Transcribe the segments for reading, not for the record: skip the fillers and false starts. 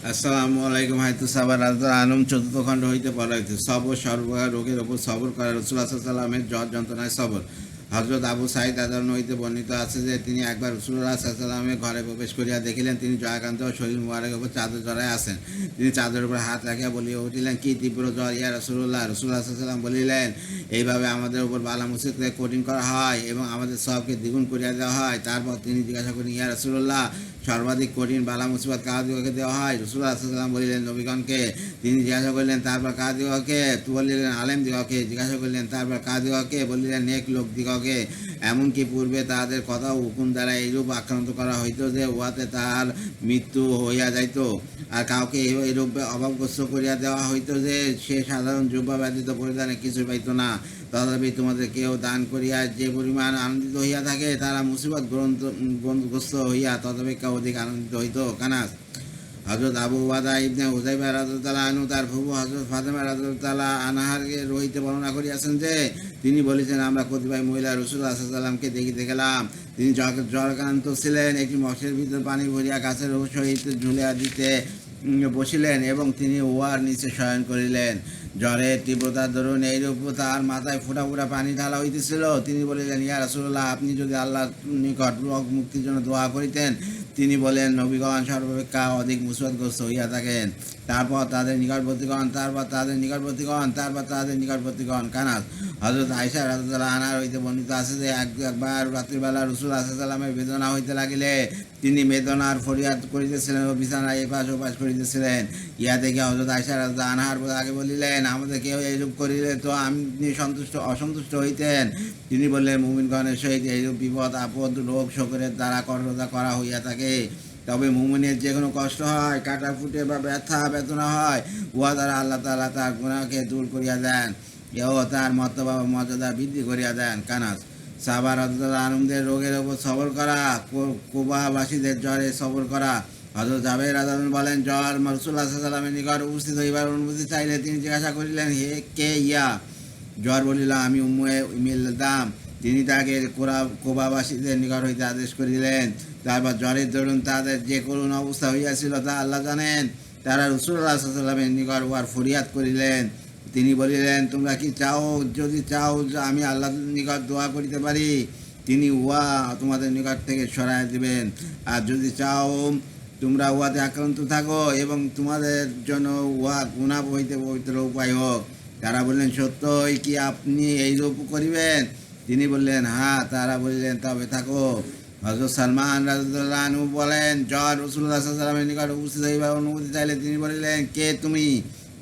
আসসালামু আলাইকুম। হাইতু সাবার রাজদার আলম চতুর্থ খণ্ড হইতে বলা হইতে সবর সর্বপ্রকার রোগের ওপর সবর করা রসুল্লাহ সাল্লামের জ্বর যন্ত্রণায় সবর। হজরত আবু সাঈদ আদান হইতে বর্ণিত আছে যে তিনি একবার রসুল্লাহ সাল্লামের ঘরে প্রবেশ করিয়া দেখিলেন তিনি জয়াকান্ত ও শরীর মুবারকের উপর চাদর জড়ায় আছেন। তিনি চাদরের উপর হাত রাখিয়া বলিয়া উঠিলেন, কি তীব্র জ্বর ইয়া রসুল্লাহ। রসুল্লাহ সাল্লাম বলিলেন, এইভাবে আমাদের উপর বালা মুসিবতকে কঠিন করা হয় এবং আমাদের সবকে দ্বিগুণ করিয়া দেওয়া হয়। তারপর তিনি জিজ্ঞাসা করেন, ইয়া রসুল্লাহ, সর্বাধিক কঠিন বালা মুসিবত কাহাদিগকে দেওয়া হয়? রাসূলুল্লাহ সাল্লাল্লাহু আলাইহি ওয়াসাল্লাম বলিলেন, নবীগণকে। তিনি জিজ্ঞাসা করলেন, তারপর কাহাদিগকে? বলিলেন, আলেম দিগকে। জিজ্ঞাসা করলেন, তারপর কাহাদিগকে? বলিলেন, নেক লোক দিগকে। এমনকি পূর্বে তাহাদের কথা হুকুম দ্বারা এইরূপ আক্রান্ত করা হইত যে উহাতে তাহার মৃত্যু হইয়া যাইত, আর কাউকে এইরূপ অভাবগ্রস্ত করিয়া দেওয়া হইত যে সে সাধারণ জুব্বা ব্যতীত পরিধানে কিছু পাইত না। তথাপি তোমাদের কেউ দান করিয়া যে পরিমাণ আনন্দিত হইয়া থাকে, তারা মুসিবত গ্রস্ত হইয়া তদপেক্ষা অধিক আনন্দিত হইত। কানাস। হজরত আবু ওবাদা ইবনে হুযাইফা রাদিয়াল্লাহু আনহু তার ফুফু হজরত ফাতেমা রাদিয়াল্লাহু আনহাকে রহিতে বর্ণনা করিয়াছেন যে তিনি বলেছেন, আমরা কতিপয় মহিলা রাসূলুল্লাহ সাল্লাল্লাহু আলাইহি ওয়াসাল্লামকে দেখিতে গেলাম। তিনি জ্বরাক্রান্ত ছিলেন। একটি মগের ভিতর পানি ভরিয়া গাছের সহিত ঝুলিয়া দিতে বসিলেন এবং তিনি উহার নিচে শয়ন করিলেন। জ্বরের তীব্রতার দরুন এইরূপ তার মাথায় ফোঁটা ফোঁটা পানি ঢালা হইতেছিল। তিনি বলিলেন, ইয়া রাসূলুল্লাহ, আপনি যদি আল্লাহর নিকট রোগ মুক্তির জন্য দোয়া করিতেন। তিনি বলেন, নবীগণ সর্বাপেক্ষা অধিক মুসিবতগ্রস্ত হইয়া থাকেন, তারপর তাদের নিকটবর্তীগণ, তারপর তাদের নিকটবর্তীগণ, তারপর তাদের নিকটবর্তীগণ। কানাস। হযরত আয়েশা রাদিয়াল্লাহু আনহা হইতে বর্ণিত আছে যে একবার রাত্রিবেলা রাসূলুল্লাহ সাল্লাল্লাহু আলাইহি ওয়াসাল্লামের বেদনা হইতে লাগিলে তিনি বেদনার ফরিয়াদ করিতেছিলেন ও বিছানায় এপাশ ওপাশ করিতেছিলেন। ইহা দেখে হযরত আয়েশা রাদিয়াল্লাহু আনহার আগে বলিলেন, আমাদের কেউ এইরূপ করিলে তো আপনি অসন্তুষ্ট হইতেন। তিনি বললেন, মুমিনগণের সহিত এইরূপ বিপদ আপদ রোগ শোকের দ্বারা করতা করা হইয়া থাকে। তবে মুমিনের যে কোনো কষ্ট হয়, কাটা ফুটে বা ব্যথা বেদনা হয়, উহা দ্বারা আল্লাহ তাআলা তার গুনাহকে দূর করিয়া দেন ও তার মর্তবা মর্যাদা বৃদ্ধি করিয়া দেন। কানাস। সাহাবা রাদিয়াল্লাহু আনহুদের রোগের ওপর সবর করা, কুবাবাসীদের জ্বরে সবর করা। হযরত জাবের রাদিয়াল্লাহু আনহু বলেন, জ্বর রাসূলুল্লাহ সাল্লাল্লাহু আলাইহি ওয়াসাল্লামের নিকট উপস্থিত হইবার অনুমতি চাইলে তিনি জিজ্ঞাসা করিলেন, হে কে ইয়া? জ্বর বলিল, আমি উম্মে মিলদাম। তিনি তাকে কোবাবাসীদের নিকট হইতে আদেশ করিলেন। তারপর জ্বরের দরুন তাদের যে করুণ অবস্থা হইয়াছিল তা আল্লাহ জানেন। তারা রাসূলুল্লাহ সাল্লাল্লাহু আলাইহি ওয়াসাল্লামের নিকট উহার ফরিয়াদ করিলেন। তিনি বলিলেন, তোমরা কি চাও? যদি চাও যে আমি আল্লাহর নিকট দোয়া করিতে পারি, তিনি উহা তোমাদের নিকট থেকে সরাইয়া দিবেন। আর যদি চাও তোমরা উহাতে আক্রান্ত থাকো এবং তোমাদের জন্য উহা গুনাহ হইতে পবিত্র উপায় হোক। তারা বললেন, সত্যই কি আপনি এইরূপ করিবেন? তিনি বললেন, হ্যাঁ। তারা বললেন, তবে থাকো। হযরত সালমান রাদিয়াল্লাহু আনহু বলেন, জ্বর রাসূলুল্লাহ সাল্লাল্লাহু আলাইহি ওয়াসাল্লামের নিকট উপস্থিত হইবার অনুমতি চাইলে তিনি বলিলেন, কে তুমি?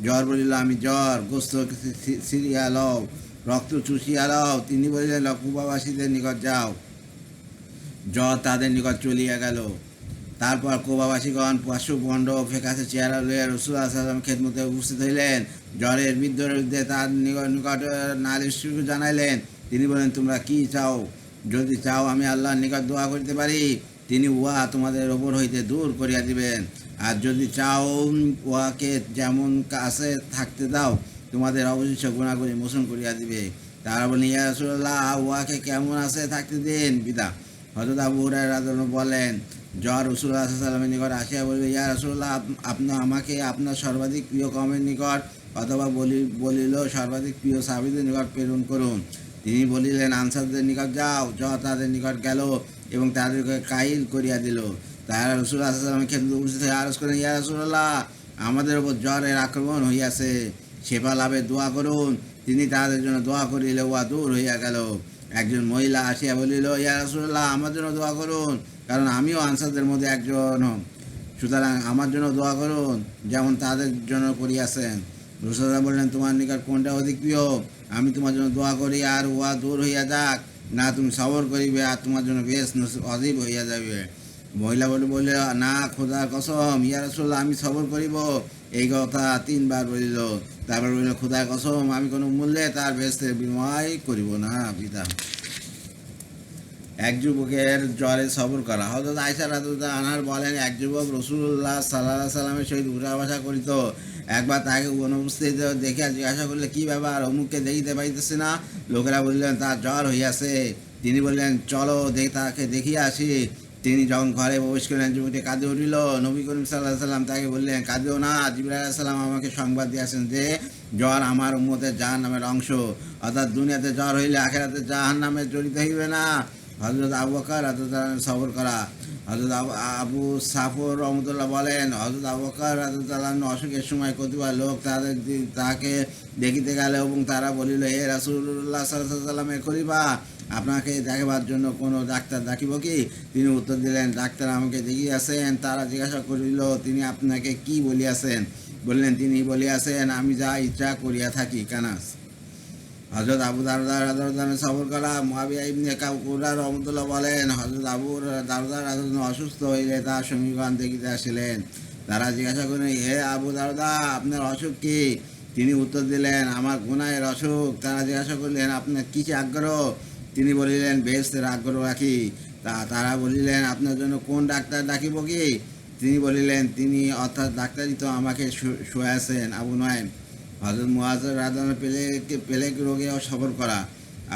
জ্বর বলিল, আমি জ্বর। গোস্ত ছিঁড়িয়া লও, রক্ত চুষিয়া লও। তিনি বলিলেন, কুবাবাসীদের নিকট যাও। জ্বর তাদের নিকট চলিয়া গেল। তারপর কোবাবাসীগণ পশুপণ্ড ফেকাসে চেহারা লইয়া রাসূলুল্লাহ সাল্লাল্লাহু আলাইহি ওয়াসাল্লামের খেদমতে উপস্থিত হইলেন। জ্বরের বিরুদ্ধে তার নিকট নালিশ জানাইলেন। তিনি বলেন, তোমরা কি চাও? যদি চাও আমি আল্লাহর নিকট দোয়া করিতে পারি, তিনি উহা তোমাদের ওপর হইতে দূর করিয়া দিবেন। আর যদি চাও উহাকে যেমন কাছে থাকতে দাও, তোমাদের অবশিষ্ট গুণাগুলি মোচন করিয়া দিবে। তারা বলেন, ইয়া রাসূলুল্লাহ, উহাকে কেমন আছে থাকতে দিন বিদা। হযরত আবু হুরায়রা রাদিয়াল্লাহু বলেন, জ্বর রাসূলুল্লাহ সাল্লাল্লাহু আলাইহি ওয়াসাল্লামের নিকট আসিয়া বলিল, ইয়া রাসূলুল্লাহ, আপনি আমাকে আপনার সর্বাধিক প্রিয় কওমের নিকট অথবা বলিল সর্বাধিক প্রিয় সাহাবীদের নিকট প্রেরণ করুন। তিনি বলিলেন, আনসারদের নিকট যাও। জ্বর তাদের নিকট গেল এবং তাদেরকে কাইল করিয়া দিল। তাহারা রাসূলুল্লাহ সাল্লাল্লাহু আলাইহি ওয়াসাল্লামের খেদমতে উপস্থিত হয়ে আরজ করেন, ইয়া রাসূলুল্লাহ, আমাদের উপর জ্বরের আক্রমণ হইয়াছে, সেবা লাভের দোয়া করুন। তিনি তাদের জন্য দোয়া করিলে উহা দূর হইয়া গেল। একজন মহিলা আসিয়া বলিল, ইয়া রাসূলুল্লাহ, আমার জন্য দোয়া করুন, কারণ আমিও আনসারদের মধ্যে একজন। সুতরাং আমার জন্য দোয়া করুন, যেমন তাদের জন্য করিয়াছেন। রাসূলুল্লাহ বললেন, তোমার নিকট কোনটা অধিক প্রিয়? আমি তোমার জন্য দোয়া করি আর উহা দূর হইয়া যাক, না তুমি সবর করিবে আর তোমার জন্য বেশ অজীব হইয়া যাবে। মহিলা বলে, না, খোদার কসম, ইয়া রাসূলুল্লাহ, আমি সবর করিব। এই কথা 3 বার বলিল। তারপর বলিল, খোদার কসম, আমি কোনো মূল্যে তার বেহেশতের বিনিময় করিব না। পিতা। এক যুবকের জ্বরে সবর করা। হযরত আয়েশা রাদিয়াল্লাহু আনহা বলেন, এক যুবক রাসূলুল্লাহ সাল্লাল্লাহু আলাইহি ওয়াসাল্লামের সহিত উঠা বসা করিত। একবার তাকে অনুপস্থিত দেখিয়া জিজ্ঞাসা করিল, কি ব্যাপার, অমুককে দেখিতে পাইতেছি না? লোকেরা বলিলেন, তার জ্বর হইয়াছে। তিনি বললেন, চলো তাকে দেখিয়া আসি। তিনি যখন ঘরে প্রবেশ করলেন যুবকটি কাঁদে উঠিল। নবী করিম সাল্লাহ সাল্লাম তাকে বললেন, কাঁদিও না, জিবরাইল আলাইহিস সালাম আমাকে সংবাদ দিয়েছেন যে জ্বর আমার উম্মতের জাহান্নামের অংশ, অর্থাৎ দুনিয়াতে জ্বর হইলে আখিরাতে জাহান্নামে জড়িত হইবে না। হযরত আবু বকর রাদিয়াল্লাহু আনহু সবর করা। হযরত আবু সাফর রহমতুল্লাহ বলেন, হযরত আবু বকর রাদিয়াল্লাহু আনহু অসুখের সময় কতিপয় লোক তাকে দেখিতে গেল এবং তারা বলিল, হে রাসূলুল্লাহ সাল্লাল্লাহু আলাইহি ওয়াসাল্লামের খলিফা, আপনাকে দেখাবার জন্য কোনো ডাক্তার ডাকিব কি? তিনি উত্তর দিলেন, ডাক্তার আমাকে দেখিয়াছেন। তারা জিজ্ঞাসা করিল, তিনি আপনাকে কি বলিয়াছেন? বললেন, তিনি বলিয়াছেন, আমি যা ইচ্ছা করিয়া থাকি। কানাস। হযরত আবু দারদা রাদিয়াল্লাহু আনহু সবর করা। মুআবিয়া ইবনে কাউকুরা রহমতুল্লাহ বলেন, হযরত আবু দারদা রাদিয়াল্লাহু আনহু অসুস্থ হইলে তার সমীকরণ দেখিতে আসিলেন। তারা জিজ্ঞাসা করেন, হে আবু দারদা, আপনার অসুখ কি? তিনি উত্তর দিলেন, আমার গুনাহের অসুখ। তারা জিজ্ঞাসা করলেন, আপনার কিসে আগ্রহ? তিনি বলিলেন, বেহেশতের আগ্রহ রাখি। তারা বলিলেন, আপনার জন্য কোন ডাক্তার ডাকিব কি? তিনি বলিলেন, তিনি অর্থাৎ ডাক্তারই তো আমাকে শোয়াছেন। আবু নয়। হযরত মুআয রাদিয়াল্লাহু আনহু পেলেক রোগেও সবর করা।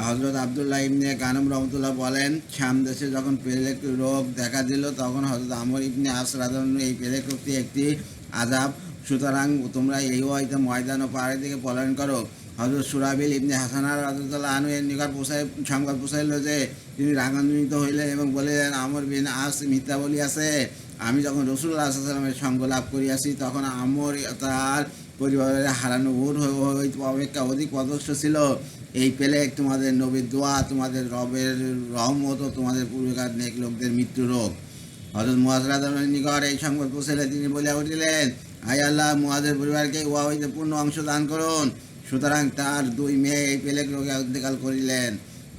হযরত আব্দুল্লাহ ইবনে গানম রহমতুল্লাহ বলেন, শাম দেশে যখন পেলেক রোগ দেখা দিল তখন হযরত আমর ইবনে আস রাদিয়াল্লাহু আনহু, এই পেলেক রোগটি একটি আযাব, সুতরাং তোমরা এই হইতে ময়দান ও পাহাড়ের দিকে পলায়ন করো। হযরত সুরাবিল ইবনে হাসান রাদিয়াল্লাহু আনহু এর নিকট সংবাদ পৌঁছাইল যে তিনি রাগান্বিত হইলেন এবং বলিলেন, আমর বিন আস মিথ্যা বলিয়াছে। আমি যখন রাসূলুল্লাহ সাল্লাল্লাহু আলাইহি ওয়াসাল্লামের সঙ্গ লাভ করিয়াছি তখন আমর তার পরিবারের হারানো উট হইতে অপেক্ষা অধিক পদস্থ ছিল। এই পেলেক তোমাদের নবীর দোয়া, তোমাদের রবের রহমত ও তোমাদের পূর্বেকার নেক লোকদের মৃত্যু রোগ। হযরত মুআয রাদিয়াল্লাহু আনহু নিকট এই সংবাদ পৌঁছাইলে তিনি বলিয়া উঠিলেন, হায় আল্লাহ, মুআযের পরিবারকে উহা হইতে পূর্ণ অংশ দান করুন। সুতরাং তার দুই মেয়ে এই পেলেক রোগে ইন্তেকাল করিলেন।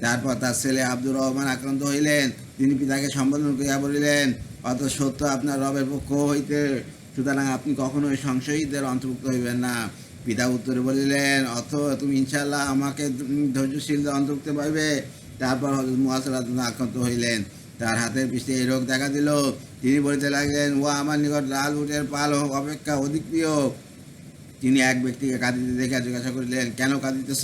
তারপর তার ছেলে আব্দুর রহমান আক্রান্ত হইলেন। তিনি পিতাকে সম্বোধন করিয়া বলিলেন, অত সত্য আপনার রবের পক্ষ হইতে, সুতরাং আপনি কখনোই সংশয়ীদের অন্তর্ভুক্ত হইবেন না। পিতা উত্তরে বলিলেন, তুমি ইনশাআল্লাহ আমাকে ধৈর্যশীলদের অন্তর্ভুক্ত পাইবে। তারপর হযরত মুআয রাদিয়াল্লাহু আনহু আক্রান্ত হইলেন। তার হাতের পৃষ্ঠে এই রোগ দেখা দিল। তিনি বলিতে লাগলেন, ও আমার নিকট লাল উটের পাল অপেক্ষা অধিক প্রিয়। তিনি এক ব্যক্তিকে কাঁদিতে দেখে জিজ্ঞাসা করিলেন, কেন কাঁদিতেছ?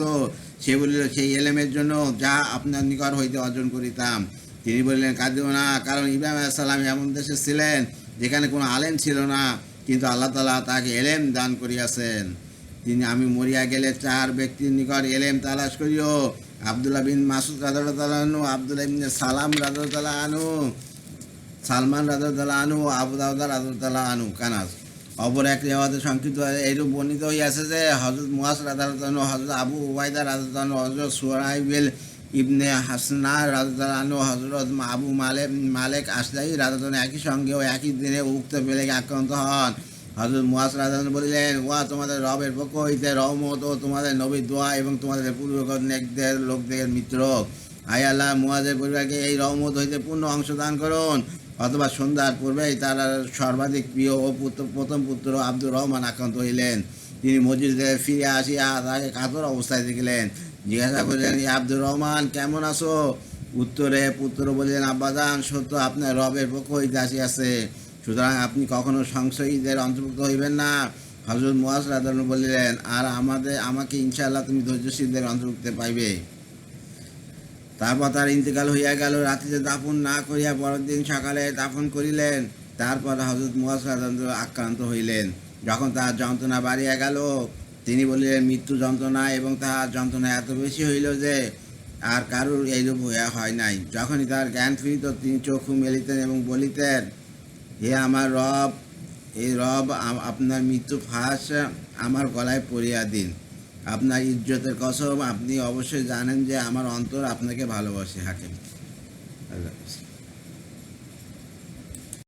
সে বলিল, সেই এলেমের জন্য যা আপনার নিকট হইতে অর্জন করিতাম। তিনি বললেন, কাঁদিও না, কারণ ইব্রাহিম আলাইহিস সালাম এমন দেশে ছিলেন যেখানে কোনো আলেম ছিল না, কিন্তু আল্লাহ তাআলা তাকে এলেম দান করিয়াছেন। আমি মরিয়া গেলে 4 ব্যক্তির নিকট এলেম তালাশ করিও, আব্দুল্লাহ বিন মাসুদ রাদিয়াল্লাহু আনহু, আব্দুল্লাহ ইবনে সালাম রাদিয়াল্লাহু আনহু, সালমান রাদিয়াল্লাহু আনহু, আবু দাউদা রাদিয়াল্লাহু আনহু। কানাস। অপর এক রিওয়ায়াতে সংক্ষিপ্ত এইরূপ বর্ণিত হইয়াছে যে হযরত মুআয রাদিয়াল্লাহু আনহু, হযরত আবু উবাইদা রাদিয়াল্লাহু আনহু, হযরত সুরাইবিল ইবনে হাসনা রাদিয়াল্লাহু আনহু, হযরত আবু মালেক আশজাঈ রাদিয়াল্লাহু আনহু একই সঙ্গে ও একই দিনে উক্ত পেলেকে আক্রান্ত হন। হযরত মুআয রাদিয়াল্লাহু আনহু বলিলেন, ওয়া তোমাদের রবের পক্ষ হইতে রহমত ও তোমাদের নবীর দোয়া এবং তোমাদের পূর্বকর নেকদের লোকদের মিত্র। হায় আল্লাহ, মুআযের পরিবারকে এই রহমত হইতে পূর্ণ অংশ দান করুন। অথবা সন্ধ্যার পূর্বেই তারা সর্বাধিক প্রিয় ও প্রথম পুত্র আব্দুর রহমান আক্রান্ত হইলেন। তিনি মসজিদে ফিরে আসিয়া তাকে কাতর অবস্থায় দেখিলেন। জিজ্ঞাসা করিলেন, আব্দুর রহমান, কেমন আছো? উত্তরে পুত্র বলিলেন, আব্বাজান, সত্য আপনার রবের পক্ষ হইতে আসিয়াছে, সুতরাং আপনি কখনো সংশয়ীদের অন্তর্ভুক্ত হইবেন না। হযরত মুআয রাদিয়াল্লাহু আনহু বলিলেন, আর আমাকে ইনশাআল্লাহ তুমি ধৈর্যশীলদের অন্তর্ভুক্ত পাইবে। তারপর তার ইন্তেকাল হইয়া গেল। রাত্রিতে দাফন না করিয়া পরের দিন সকালে দাফন করিলেন। তারপর হযরত মুআয রাদিয়াল্লাহু আনহু আক্রান্ত হইলেন। যখন তাহার যন্ত্রণা বাড়িয়া গেল, তিনি বলিলেন, মৃত্যু যন্ত্রণা, এবং তাহার যন্ত্রণা এত বেশি হইল যে আর কারোর এইরূপ হইয়া হয় নাই। যখনই তার জ্ঞান ফিরিত তিনি চক্ষু মেলিতেন এবং বলিতেন, হে আমার রব, এই রব, আপনার মৃত্যু ফাঁস আমার গলায় পরিয়া দিন। আপনার ইজ্জতের কসম, আপনি অবশ্যই জানেন যে আমার অন্তর আপনাকে ভালোবাসে। হাকিম। আল্লাহ।